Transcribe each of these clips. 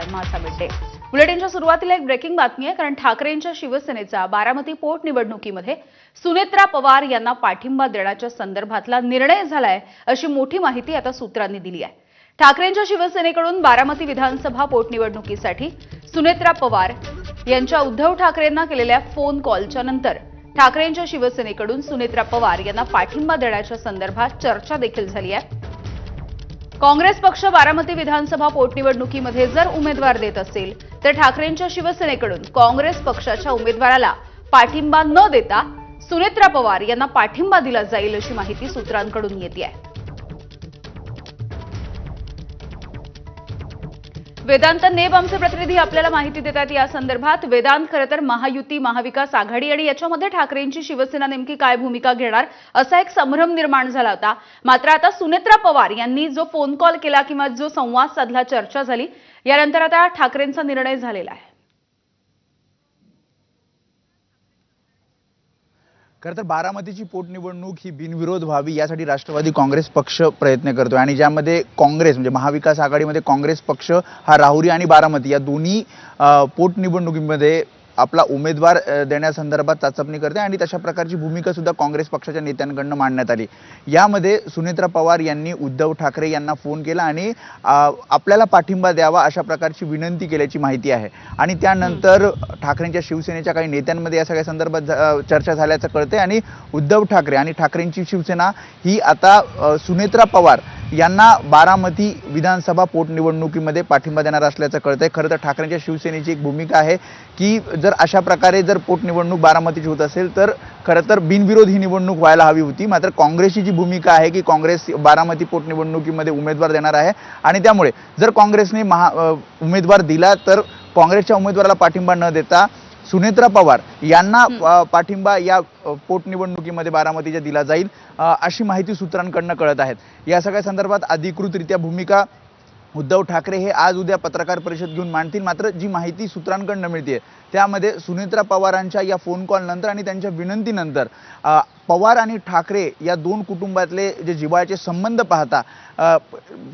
आहे माझा mid day. बुलेटिनच्या सुरुवातीला एक ब्रेकिंग बातमी आहे, कारण ठाकरेंच्या शिवसेनेचा बारामती पोटनिवडणुकीमध्ये सुनेत्रा पवार यांना पाठिंबा देण्याच्या संदर्भातला निर्णय झालाय, अशी मोठी माहिती आता सूत्रांनी दिली आहे. ठाकरेंच्या शिवसेनेकडून बारामती विधानसभा पोटनिवडणुकीसाठी सुनेत्रा पवार यांच्या उद्धव ठाकरेंना केलेल्या फोन कॉलच्या नंतर ठाकरेंच्या शिवसेनेकडून सुनेत्रा पवार यांना पाठिंबा देण्याच्या संदर्भात चर्चा देखील झाली आहे. काँग्रेस पक्ष बारामती विधानसभा पोटनिवडणुकीमध्ये जर उमेदवार देत असेल तर ठाकरेंच्या शिवसेनेकडून काँग्रेस पक्षाच्या उमेदवाराला पाठिंबा न देता सुनेत्रा पवार यांना पाठिंबा दिला जाईल, अशी माहिती सूत्रांकडून येते आहे. वेदांत नेब आमचे प्रतिनिधी आपल्याला माहिती देतात या संदर्भात. वेदांत, खरं तर महायुती, महाविकास आघाडी आणि याच्यामध्ये ठाकरेंची शिवसेना नेमकी काय भूमिका घेणार असा एक संभ्रम निर्माण झाला होता. मात्र आता सुनेत्रा पवार यांनी जो फोन कॉल केला किंवा जो संवाद साधला, चर्चा झाली, यानंतर आता ठाकरेंचा निर्णय झालेला आहे. खरं तर बारामतीची पोटनिवडणूक ही बिनविरोध व्हावी यासाठी राष्ट्रवादी काँग्रेस पक्ष प्रयत्न करतोय आणि ज्यामध्ये काँग्रेस म्हणजे महाविकास आघाडीमध्ये काँग्रेस पक्ष हा राहुरी आणि बारामती या दोन्ही पोटनिवडणुकीमध्ये आपला उमेदवार देण्यासंदर्भात चाचपणी करते आणि तशा प्रकारची भूमिका सुद्धा काँग्रेस पक्षाच्या नेत्यांकडून मांडण्यात आली. यामध्ये सुनेत्रा पवार यांनी उद्धव ठाकरे यांना फोन केला आणि आपल्याला पाठिंबा द्यावा अशा प्रकारची विनंती केल्याची माहिती आहे. आणि त्यानंतर ठाकरेंच्या शिवसेनेच्या काही नेत्यांमध्ये या सगळ्या संदर्भात चर्चा झाल्याचं कळते आणि उद्धव ठाकरे आणि ठाकरेंची शिवसेना ही आता सुनेत्रा पवार यांना बारामती विधानसभा पोटनिवडणुकीमध्ये पाठिंबा देणार असल्याचं कळतंय. खरं तर ठाकरेंच्या शिवसेनेची एक भूमिका आहे की जर अशा प्रकारे जर पोटनिवडणूक बारामतीची होत असेल तर खरं तर बिनविरोध ही निवडणूक व्हायला हवी होती. मात्र काँग्रेसची जी भूमिका आहे की काँग्रेस बारामती पोटनिवडणुकीमध्ये उमेदवार देणार आहे आणि त्यामुळे जर काँग्रेसने उमेदवार दिला तर काँग्रेसच्या उमेदवाराला पाठिंबा न देता सुनेत्रा पवार यांना पाठिंबा या पोटनिवडणुकीमध्ये बारामतीच्या दिला जाईल, अशी माहिती सूत्रांकडून कळत आहेत. या सगळ्या संदर्भात अधिकृतरित्या भूमिका उद्धव ठाकरे हे आज उद्या पत्रकार परिषद घेऊन मांडतील. मात्र जी माहिती सूत्रांकडून मिळते त्यामध्ये सुनेत्रा पवारांच्या या फोन कॉल नंतर आणि त्यांच्या विनंतीनंतर पवार आणि ठाकरे या दोन कुटुंबातले जे जिव्हाळ्याचे संबंध पाहता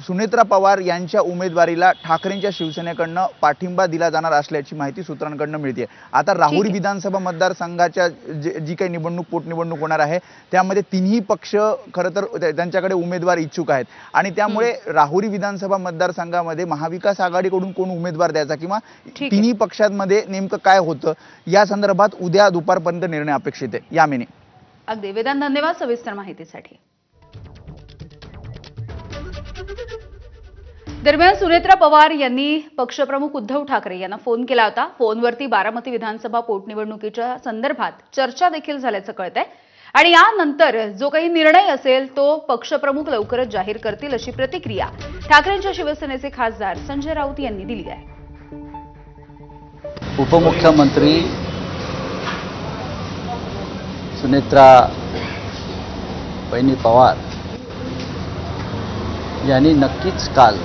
सुनेत्रा पवार यांच्या उमेदवारीला ठाकरेंच्या शिवसेनेकडून पाठिंबा दिला जाणार असल्याची माहिती सूत्रांकडून मिळते. आता राहुरी विधानसभा मतदारसंघाच्या जी काही निवडणूक पोटनिवडणूक होणार आहे त्यामध्ये तिन्ही पक्ष खरं तर त्यांच्याकडे उमेदवार इच्छुक आहेत आणि त्यामुळे राहुरी विधानसभा मतदारसंघामध्ये महाविकास आघाडीकडून कोण उमेदवार द्यायचा किंवा तिन्ही पक्षांमध्ये नेमकं काय होतं या संदर्भात उद्या दुपारपर्यंत निर्णय अपेक्षित आहे. यामिनी. अगदी वेदांत, धन्यवाद सविस्तर माहितीसाठी. दरम्यान सुनेत्रा पवार यांनी पक्षप्रमुख उद्धव ठाकरे यांना फोन केला होता. फोनवरती बारामती विधानसभा पोटनिवडणुकीच्या संदर्भात चर्चा देखील झाल्याचं कळतंय आणि यानंतर जो काही निर्णय असेल तो पक्षप्रमुख लवकरच जाहीर करतील, अशी प्रतिक्रिया ठाकरेंच्या शिवसेनेचे खासदार संजय राऊत यांनी दिली आहे. उपमुख्यमंत्री सुनेत्रा पवार यांनी नक्कीच काल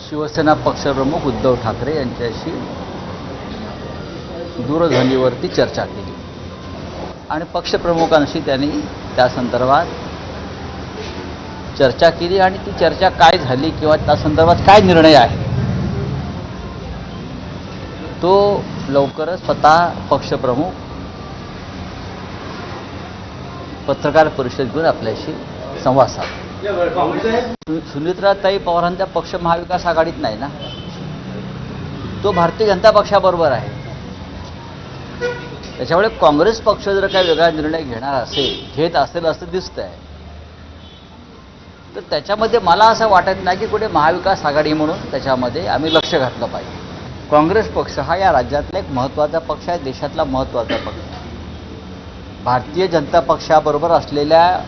शिवसेना पक्षप्रमुख उद्धव ठाकरे यांच्याशी दूरध्वनीवरती चर्चा केली आणि पक्षप्रमुखांशी त्यांनी त्या संदर्भात चर्चा केली आणि ती चर्चा काय झाली किंवा त्या संदर्भात काय निर्णय आहे तो लवकरच स्वतः पक्षप्रमुख पत्रकार परिषद घेऊन आपल्याशी संवाद साधला. सुनेत्राताई पवारांचा पक्ष महाविकास आघाडीत नाही ना, तो भारतीय जनता पक्षाबरोबर आहे. त्याच्यामुळे काँग्रेस पक्ष जर काही वेगळा निर्णय घेत असेल असं दिसतंय तर त्याच्यामध्ये मला असं वाटत नाही की कुठे महाविकास आघाडी म्हणून त्याच्यामध्ये आम्ही लक्ष घातलं पाहिजे. काँग्रेस पक्ष हा या राज्यातला एक महत्त्वाचा पक्ष आहे, देशातला महत्त्वाचा पक्ष आहे. भारतीय जनता पक्षाबरोबर असलेल्या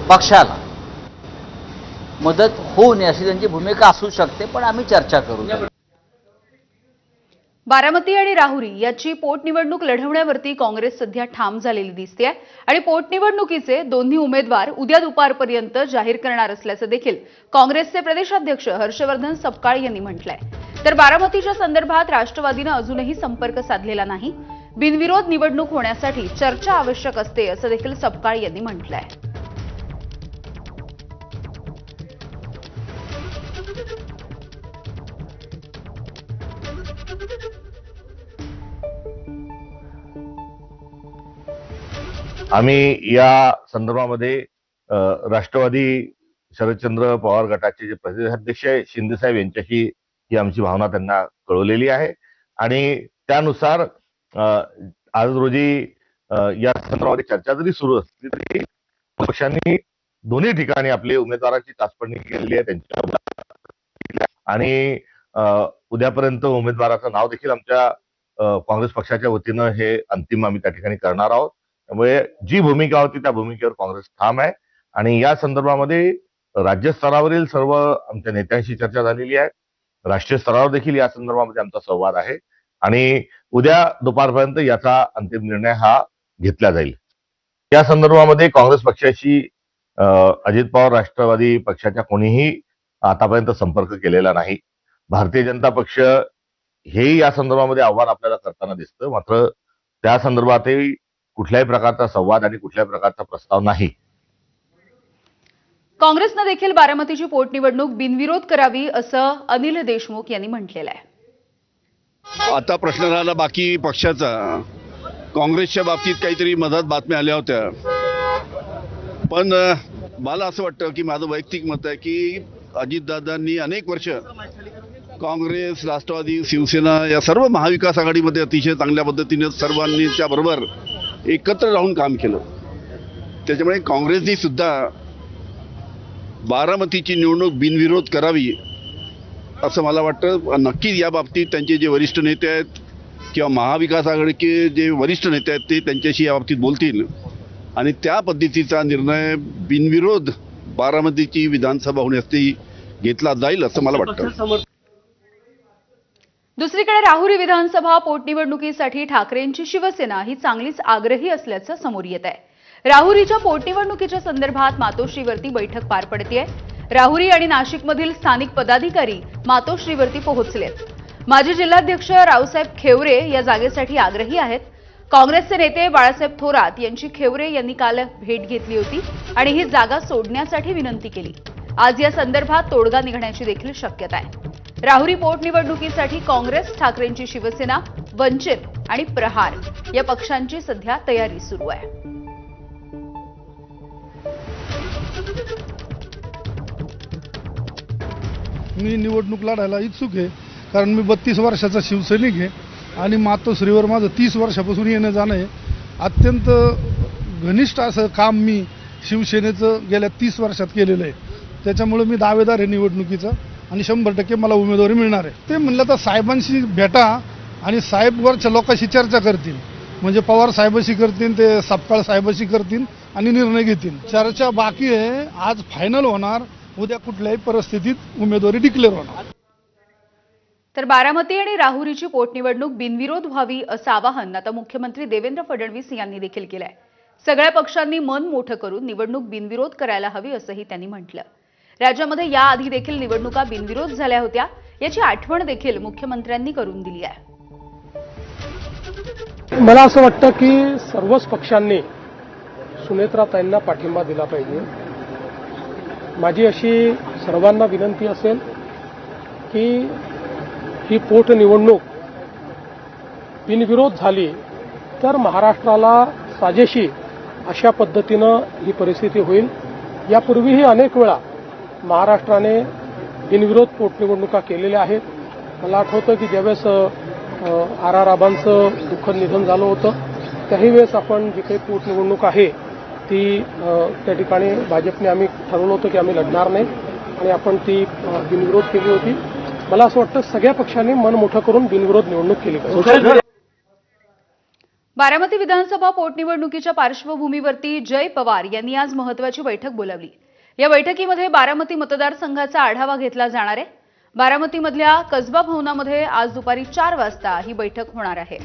पक्षाला मदत होऊ नये अशी त्यांची भूमिका असू शकते, पण आम्ही चर्चा करू. बारामती आणि राहुरी याची पोटनिवडणूक लढवण्यावरती काँग्रेस सध्या ठाम झालेली दिसते आणि पोटनिवडणुकीचे दोन्ही उमेदवार उद्या दुपारपर्यंत जाहीर करणार असल्याचं देखील काँग्रेसचे प्रदेशाध्यक्ष हर्षवर्धन सपकाळ यांनी म्हटलंय. तर बारामतीच्या संदर्भात राष्ट्रवादीनं अजूनही संपर्क साधलेला नाही. बिनविरोध निवडणूक होण्यासाठी चर्चा आवश्यक असते असं देखील सपकाळ यांनी म्हटलंय. आम्ही या संदर्भामध्ये राष्ट्रवादी शरदचंद्र पवार गटाचे जे प्रदेशाध्यक्ष आहे शिंदेसाहेब यांच्याशी ही आमची भावना त्यांना कळवलेली आहे आणि त्यानुसार आज रोजी या संदर्भामध्ये चर्चा जरी सुरू असली तरी पक्षांनी दोन्ही ठिकाणी आपले उमेदवारांची चाचपणी केलेली आहे त्यांच्या आणि उद्यापर्यंत उमेदवाराचं नाव देखील आमच्या काँग्रेस पक्षाच्या वतीनं हे अंतिम आम्ही त्या ठिकाणी करणार आहोत. त्यामुळे जी भूमिका होती त्या भूमिकेवर काँग्रेस ठाम आहे आणि या संदर्भामध्ये राज्यस्तरावरील सर्व आमच्या नेत्यांशी चर्चा झालेली आहे. राष्ट्रीय स्तरावर देखील या संदर्भामध्ये आमचा संवाद आहे आणि उद्या दुपारपर्यंत याचा अंतिम निर्णय हा घेतला जाईल. या संदर्भामध्ये काँग्रेस पक्षाशी अजित पवार राष्ट्रवादी पक्षाच्या कोणीही आतापर्यंत संपर्क केलेला नाही. भारतीय जनता पक्ष हेही या संदर्भामध्ये आव्हान आपल्याला करताना दिसतं, मात्र त्या संदर्भातही कुठल्याही प्रकारचा संवाद आणि कुठल्याही प्रकारचा प्रस्ताव नाही. काँग्रेसनं देखील बारामतीची पोटनिवडणूक बिनविरोध करावी असं अनिल देशमुख यांनी म्हटलेलं आहे. आता प्रश्न राहिला बाकी पक्षाचा. काँग्रेसच्या बाबतीत काहीतरी मधात बातम्या आल्या होत्या, पण मला असं वाटतं की माझं वैयक्तिक मत आहे की अजितदादांनी अनेक वर्ष काँग्रेस, राष्ट्रवादी, शिवसेना या सर्व महाविकास आघाडीमध्ये अतिशय चांगल्या पद्धतीने सर्वांच्या बरोबर एकत्र राहून काम केलं. त्याच्यामुळे काँग्रेसनी सुद्धा बारामतीची निवडणूक बिनविरोध करावी असं मला वाटतं. नक्कीच या बाबतीत त्यांचे जे वरिष्ठ नेते आहेत किंवा महाविकास आघाडीचे जे वरिष्ठ नेते आहेत ते त्यांच्याशी या बाबतीत बोलतील आणि त्या पद्धतीचा निर्णय बिनविरोध बारामतीची विधानसभा होण्यासाठी घेतला जाईल असं मला वाटतं. दुसरीकडे राहुरी विधानसभा पोटनिवडणुकीसाठी ठाकरेंची शिवसेना ही चांगलीच आग्रही असल्याचं समोर येत आहे. राहुरीच्या पोटनिवडणुकीच्या संदर्भात मातोश्रीवरती बैठक पार पडतेय. राहुरी आणि नाशिकमधील स्थानिक पदाधिकारी मातोश्रीवरती पोहोचलेत. माजी जिल्हाध्यक्ष रावसाहेब खेवरे या जागेसाठी आग्रही आहेत. काँग्रेसचे नेते बाळासाहेब थोरात यांची खेवरे यांनी काल भेट घेतली होती आणि ही जागा सोडण्यासाठी विनंती केली. आज या संदर्भात तोडगा निघण्याची देखील शक्यता आहे. राहुरी पोटनिवडणुकीसाठी काँग्रेस, ठाकरेंची शिवसेना, वंचित आणि प्रहार या पक्षांची सध्या तयारी सुरू आहे. मी निवडणूक लढायला इच्छुक आहे, कारण मी 32 वर्षाचा शिवसैनिक आहे आणि मातोश्रीवर माझं 30 वर्षापासून येणं जाणं आहे. अत्यंत घनिष्ठ असं काम मी शिवसेनेचं गेल्या 30 वर्षात केलेलं आहे. त्याच्यामुळे मी दावेदार आहे निवडणुकीचा आणि 100% मला उमेदवारी मिळणार आहे. ते म्हणलं तर साहेबांशी भेटा आणि साहेबवरच्या लोकांशी चर्चा करतील, म्हणजे पवार साहेबाशी करतील, ते सपकाळ साहेबाशी करतील आणि निर्णय घेतील. चर्चा बाकी आहे. आज फायनल होणार, उद्या कुठल्याही परिस्थितीत उमेदवारी डिक्लेअर होणार. तर बारामती आणि राहुरीची पोटनिवडणूक बिनविरोध व्हावी असं आवाहन आता मुख्यमंत्री देवेंद्र फडणवीस यांनी देखील केलंय. सगळ्या पक्षांनी मन मोठं करून निवडणूक बिनविरोध करायला हवी असंही त्यांनी म्हटलं. राज्यामध्ये याआधी देखील निवडणुका बिनविरोध झाल्या होत्या, याची आठवण देखील मुख्यमंत्र्यांनी करून दिली आहे. मला असं वाटतं की सर्वच पक्षांनी सुनेत्राताईंना पाठिंबा दिला पाहिजे. माझी अशी सर्वांना विनंती असेल की ही पोटनिवडणूक बिनविरोध झाली तर महाराष्ट्राला साजेशी अशा पद्धतीनं ही परिस्थिती होईल. यापूर्वीही अनेक वेळा महाराष्ट्राने बिनविरोध पोटनिवडणुका केलेल्या आहेत. मला आठवतं की ज्यावेळेस आर आबांचं दुःखद निधन झालं होतं त्याही वेळेस आपण जी काही पोटनिवडणूक आहे ती त्या ठिकाणी भाजपने आम्ही ठरवलं होतं की आम्ही लढणार नाही आणि आपण ती बिनविरोध केली होती. मला असं वाटतं सगळ्या पक्षांनी मन मोठं करून बिनविरोध निवडणूक केली पाहिजे. बारामती विधानसभा पोटनिवडणुकीच्या पार्श्वभूमीवरती जय पवार यांनी आज महत्त्वाची बैठक बोलावली. या बैठकीमध्ये बारामती मतदारसंघाचा आढावा घेतला जाणार आहे. बारामतीमधल्या कसबा भवनामध्ये आज दुपारी 4 वाजता ही बैठक होणार आहे.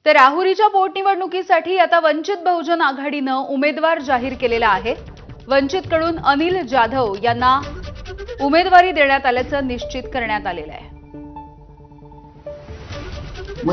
तर राहुरीच्या पोटनिवडणुकीसाठी आता वंचित बहुजन आघाडीनं उमेदवार जाहीर केलेला आहे. वंचितकडून अनिल जाधव यांना उमेदवारी देण्यात आल्याचं निश्चित करण्यात आलेलं आहे.